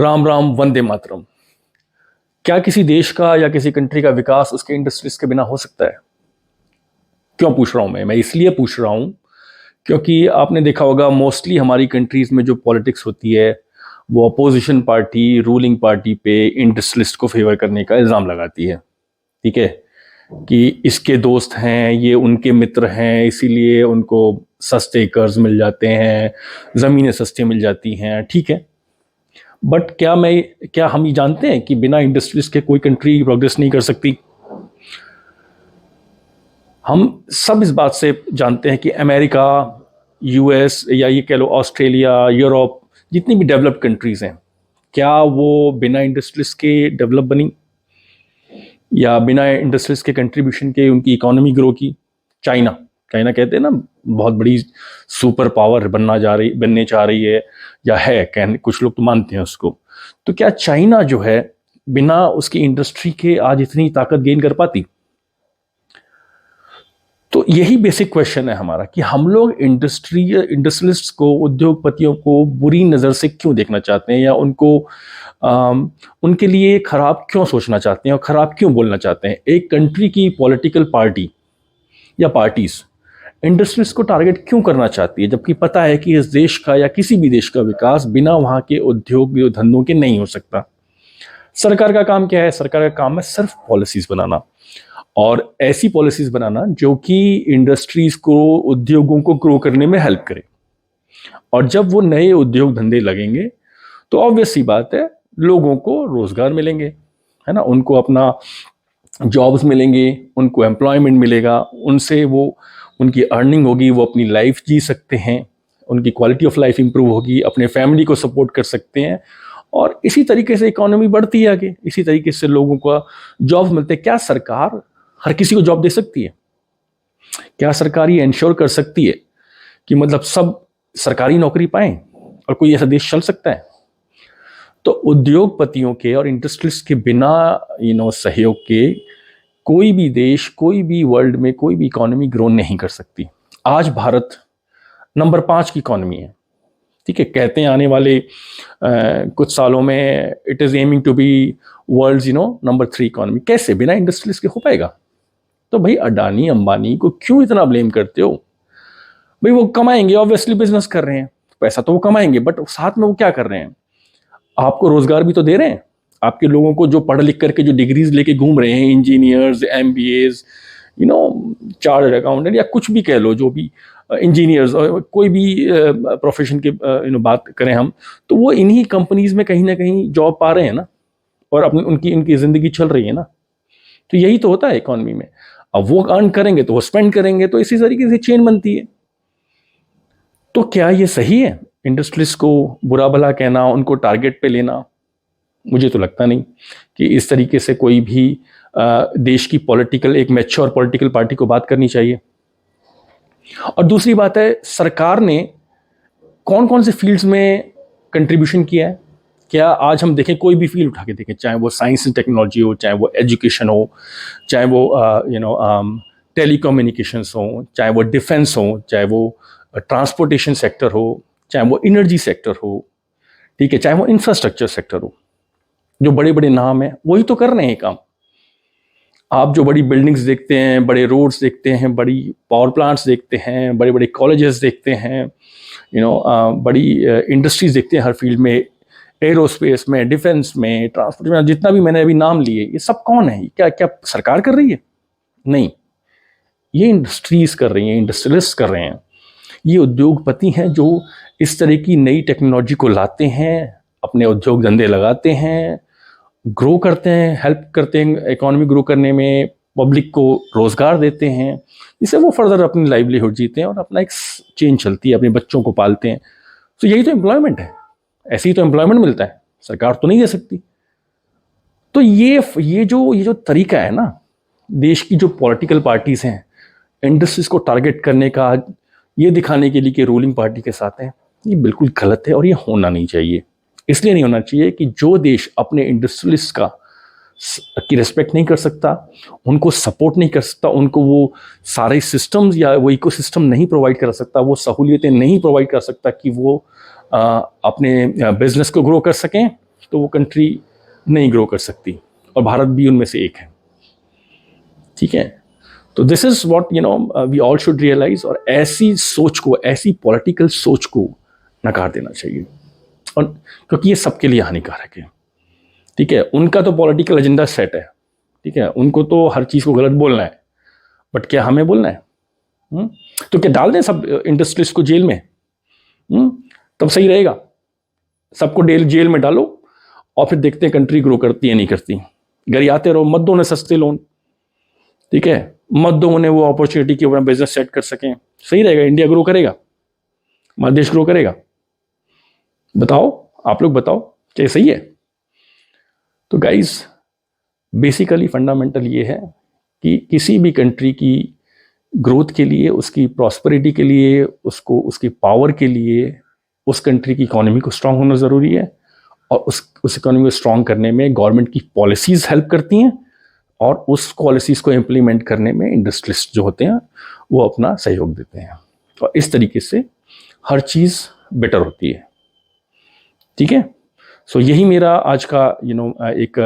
राम राम वंदे मातरम। क्या किसी देश का या किसी कंट्री का विकास उसके इंडस्ट्रीज के बिना हो सकता है? क्यों पूछ रहा हूं मैं इसलिए पूछ रहा हूं क्योंकि आपने देखा होगा मोस्टली हमारी कंट्रीज में जो पॉलिटिक्स होती है वो अपोजिशन पार्टी रूलिंग पार्टी पे इंडस्ट्रियलिस्ट को फेवर करने का इल्ज़ाम लगाती है। ठीक है कि इसके दोस्त हैं, ये उनके मित्र हैं, इसीलिए उनको सस्ते कर्ज मिल जाते हैं, ज़मीनें सस्ती मिल जाती हैं। ठीक है, बट क्या हम ये जानते हैं कि बिना इंडस्ट्रीज के कोई कंट्री प्रोग्रेस नहीं कर सकती? हम सब इस बात से जानते हैं कि अमेरिका, यूएस या ये कह लो ऑस्ट्रेलिया, यूरोप, जितनी भी डेवलप्ड कंट्रीज हैं, क्या वो बिना इंडस्ट्रीज के डेवलप बनी या बिना इंडस्ट्रीज के कंट्रीब्यूशन के उनकी इकोनॉमी ग्रो की? चाइना चाइना कहते हैं ना, बहुत बड़ी सुपर पावर बनने चाह रही है या है, कुछ लोग तो मानते हैं उसको। तो क्या चाइना जो है बिना उसकी इंडस्ट्री के आज इतनी ताकत गेन कर पाती? तो यही बेसिक क्वेश्चन है हमारा कि हम लोग इंडस्ट्रियलिस्ट को, उद्योगपतियों को बुरी नज़र से क्यों देखना चाहते हैं, या उनके लिए खराब क्यों सोचना चाहते हैं और खराब क्यों बोलना चाहते हैं? एक कंट्री की पॉलिटिकल पार्टी या पार्टीज इंडस्ट्रीज को टारगेट क्यों करना चाहती है, जबकि पता है कि इस देश का या किसी भी देश का विकास बिना वहां के उद्योग धंधों के नहीं हो सकता? सरकार का काम क्या है? सरकार का काम है सिर्फ पॉलिसीज बनाना, और ऐसी पॉलिसीज बनाना जो कि इंडस्ट्रीज को, उद्योगों को ग्रो करने में हेल्प करे। और जब वो नए उद्योग धंधे लगेंगे तो ऑब्वियस सी बात है, लोगों को रोजगार मिलेंगे, है ना, उनको अपना जॉब्स मिलेंगे, उनको एम्प्लॉयमेंट मिलेगा, उनसे वो उनकी अर्निंग होगी, वो अपनी लाइफ जी सकते हैं, उनकी क्वालिटी ऑफ लाइफ इंप्रूव होगी, अपने फैमिली को सपोर्ट कर सकते हैं, और इसी तरीके से इकोनॉमी बढ़ती है आगे, इसी तरीके से लोगों को जॉब मिलते हैं। क्या सरकार हर किसी को जॉब दे सकती है? क्या सरकार ये इंश्योर कर सकती है कि मतलब सब सरकारी नौकरी पाएं और कोई ऐसा देश चल सकता है? तो उद्योगपतियों के और इंडस्ट्रीज के बिना सहयोग के कोई भी देश, कोई भी वर्ल्ड में कोई भी इकोनॉमी ग्रो नहीं कर सकती। आज भारत नंबर 5 की इकोनॉमी है। ठीक है, कहते हैं आने वाले कुछ सालों में it is aiming to be world's number 3 economy. कैसे? बिना इंडस्ट्रीज के हो पाएगा? तो भाई अडानी अंबानी को क्यों इतना ब्लेम करते हो? भाई वो कमाएंगे, ऑब्वियसली बिजनेस कर रहे हैं, पैसा तो वो कमाएंगे, बट साथ में वो क्या कर रहे हैं? आपको रोजगार भी तो दे रहे हैं। आपके लोगों को जो पढ़ लिख करके जो डिग्रीज लेके घूम रहे हैं, इंजीनियर्स, एमबीएज, चार्टर्ड अकाउंटेंट, या कुछ भी कह लो, जो भी इंजीनियर्स, कोई भी प्रोफेशन की बात करें हम, तो वो इन्हीं कंपनीज में कहीं ना कहीं जॉब पा रहे हैं ना, और अपनी उनकी इनकी जिंदगी चल रही है ना। तो यही तो होता है इकोनॉमी में। अब वो अर्न करेंगे तो वो स्पेंड करेंगे, तो इसी तरीके से चेन बनती है। तो क्या ये सही है इंडस्ट्रीज को बुरा भला कहना, उनको टारगेट पे लेना? मुझे तो लगता नहीं कि इस तरीके से कोई भी देश की एक मैच्योर पॉलिटिकल पार्टी को बात करनी चाहिए। और दूसरी बात है, सरकार ने कौन कौन से फील्ड्स में कंट्रीब्यूशन किया है? क्या आज हम देखें, कोई भी फील्ड उठा के देखें, चाहे वो साइंस एंड टेक्नोलॉजी हो, चाहे वो एजुकेशन हो, चाहे वो टेलीकम्युनिकेशंस हो, चाहे वो डिफेंस हो, चाहे वो ट्रांसपोर्टेशन सेक्टर हो, चाहे वो एनर्जी सेक्टर हो, ठीक है, चाहे वो इंफ्रास्ट्रक्चर सेक्टर हो, जो बड़े बड़े नाम हैं वही तो कर रहे हैं काम। आप जो बड़ी बिल्डिंग्स देखते हैं, बड़े रोड्स देखते हैं, बड़ी पावर प्लांट्स देखते हैं, बड़े बड़े कॉलेजेस देखते हैं, बड़ी इंडस्ट्रीज देखते हैं हर फील्ड में, एरोस्पेस में, डिफेंस में, ट्रांसपोर्ट में, जितना भी मैंने अभी नाम लिए, ये सब कौन है? क्या क्या सरकार कर रही है? नहीं, ये इंडस्ट्रीज कर रही हैं, इंडस्ट्रियलिस्ट कर रहे हैं। ये उद्योगपति हैं जो इस तरह की नई टेक्नोलॉजी को लाते हैं, अपने उद्योग धंधे लगाते हैं, ग्रो करते हैं, हेल्प करते हैं इकोनॉमी ग्रो करने में, पब्लिक को रोजगार देते हैं, जिससे वो फर्दर अपनी लाइवलीहुड जीते हैं और अपना एक चेन चलती है, अपने बच्चों को पालते हैं। तो यही तो एम्प्लॉयमेंट है, ऐसे ही तो एम्प्लॉयमेंट मिलता है, सरकार तो नहीं दे सकती। तो ये जो तरीका है ना, देश की जो पॉलिटिकल पार्टीज हैं इंडस्ट्रीज को टारगेट करने का, ये दिखाने के लिए कि रूलिंग पार्टी के साथ है, ये बिल्कुल गलत है और ये होना नहीं चाहिए। इसलिए नहीं होना चाहिए कि जो देश अपने इंडस्ट्रियलिस्ट की रिस्पेक्ट नहीं कर सकता, उनको सपोर्ट नहीं कर सकता, उनको वो सारे सिस्टम्स या वो इकोसिस्टम नहीं प्रोवाइड कर सकता, वो सहूलियतें नहीं प्रोवाइड कर सकता कि वो अपने बिजनेस को ग्रो कर सकें, तो वो कंट्री नहीं ग्रो कर सकती, और भारत भी उनमें से एक है। ठीक है, तो this is what we all should realise, और ऐसी सोच को, ऐसी पॉलिटिकल सोच को नकार देना चाहिए, और क्योंकि ये सबके लिए हानिकारक है। ठीक है, उनका तो पॉलिटिकल एजेंडा सेट है, ठीक है, उनको तो हर चीज़ को गलत बोलना है, बट क्या हमें बोलना है? तो क्या डाल दें सब इंडस्ट्रियलिस्ट को जेल में? तब सही रहेगा? सबको जेल में डालो और फिर देखते हैं कंट्री ग्रो करती है नहीं करती। गरियाते रहो, मत दो उन्हें सस्ते लोन, ठीक है, मत दो उन्हें वो अपॉर्चुनिटी कि वो बिजनेस सेट कर सकें। सही रहेगा? इंडिया ग्रो करेगा? हमारा देश ग्रो करेगा? बताओ, आप लोग बताओ, क्या सही है? तो गाइज, बेसिकली फंडामेंटल ये है कि किसी भी कंट्री की ग्रोथ के लिए, उसकी प्रॉस्पेरिटी के लिए, उसको उसकी पावर के लिए, उस कंट्री की इकोनॉमी को स्ट्रांग होना ज़रूरी है, और उस इकोनॉमी को स्ट्रांग करने में गवर्नमेंट की पॉलिसीज़ हेल्प करती हैं, और उस पॉलिसीज़ को इम्प्लीमेंट करने में इंडस्ट्रियलिस्ट जो होते हैं वो अपना सहयोग देते हैं, और इस तरीके से हर चीज़ बेटर होती है। ठीक है, सो यही मेरा आज का एक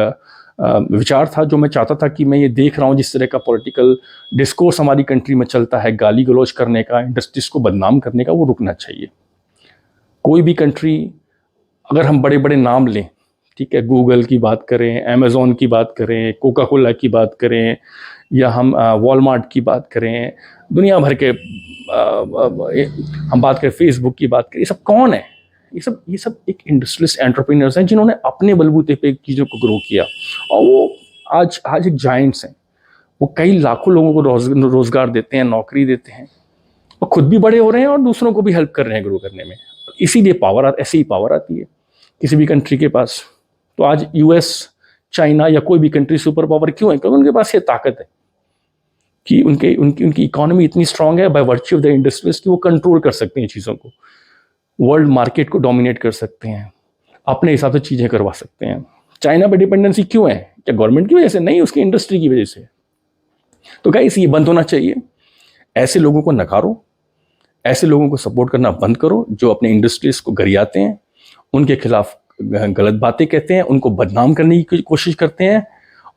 विचार था, जो मैं चाहता था कि मैं ये देख रहा हूँ जिस तरह का पॉलिटिकल डिस्कोर्स हमारी कंट्री में चलता है, गाली गलौज करने का, इंडस्ट्रीज को बदनाम करने का, वो रुकना चाहिए। कोई भी कंट्री, अगर हम बड़े बड़े नाम लें, ठीक है, गूगल की बात करें, अमेज़ॉन की बात करें, कोका कोला की बात करें, या हम वॉलमार्ट की बात करें, दुनिया भर के हम बात करें, फेसबुक की बात करें, ये सब कौन है? ये सब एक इंडस्ट्रियलिस्ट एंटरप्रेन्योर्स हैं जिन्होंने अपने बलबूते पे चीज़ों को ग्रो किया, और वो आज एक जायंट्स हैं। वो कई लाखों लोगों को रोजगार देते हैं, नौकरी देते हैं, और खुद भी बड़े हो रहे हैं और दूसरों को भी हेल्प कर रहे हैं ग्रो करने में। इसीलिए ऐसे ही पावर आती है किसी भी कंट्री के पास। तो आज यूएस, चाइना या कोई भी कंट्री सुपर पावर क्यों है? क्योंकि उनके पास ये ताकत है कि उनकी इकोनॉमी इतनी स्ट्रांग है by virtue of the industries कि वो कंट्रोल कर सकते हैं चीज़ों को, वर्ल्ड मार्केट को डोमिनेट कर सकते हैं, अपने हिसाब से चीज़ें करवा सकते हैं। चाइना पे डिपेंडेंसी क्यों है? क्या गवर्नमेंट की वजह से? नहीं, उसकी इंडस्ट्री की वजह से। तो गाइस, ये बंद होना चाहिए। ऐसे लोगों को नकारो, ऐसे लोगों को सपोर्ट करना बंद करो जो अपने इंडस्ट्रीज को गरियाते हैं, उनके खिलाफ गलत बातें कहते हैं, उनको बदनाम करने की कोशिश करते हैं,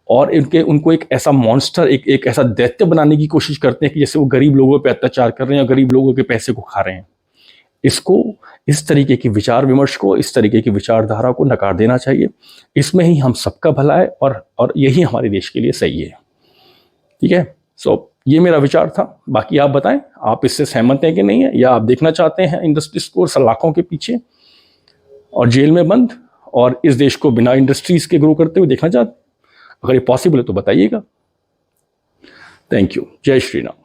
और उनको एक ऐसा मॉन्स्टर, एक ऐसा दैत्य बनाने की कोशिश करते हैं कि जैसे वो गरीब लोगों पे अत्याचार कर रहे हैं और गरीब लोगों के पैसे को खा रहे हैं। इस तरीके की विचार विमर्श को, इस तरीके की विचारधारा को नकार देना चाहिए। इसमें ही हम सबका भला है, और यही हमारे देश के लिए सही है। ठीक है, सो ये मेरा विचार था। बाकी आप बताएं, आप इससे सहमत हैं कि नहीं है, या आप देखना चाहते हैं इंडस्ट्रीज को सलाखों के पीछे और जेल में बंद, और इस देश को बिना इंडस्ट्रीज के ग्रो करते हुए देखना चाहते हैं? अगर ये पॉसिबल है तो बताइएगा। Thank you. जय श्री राम।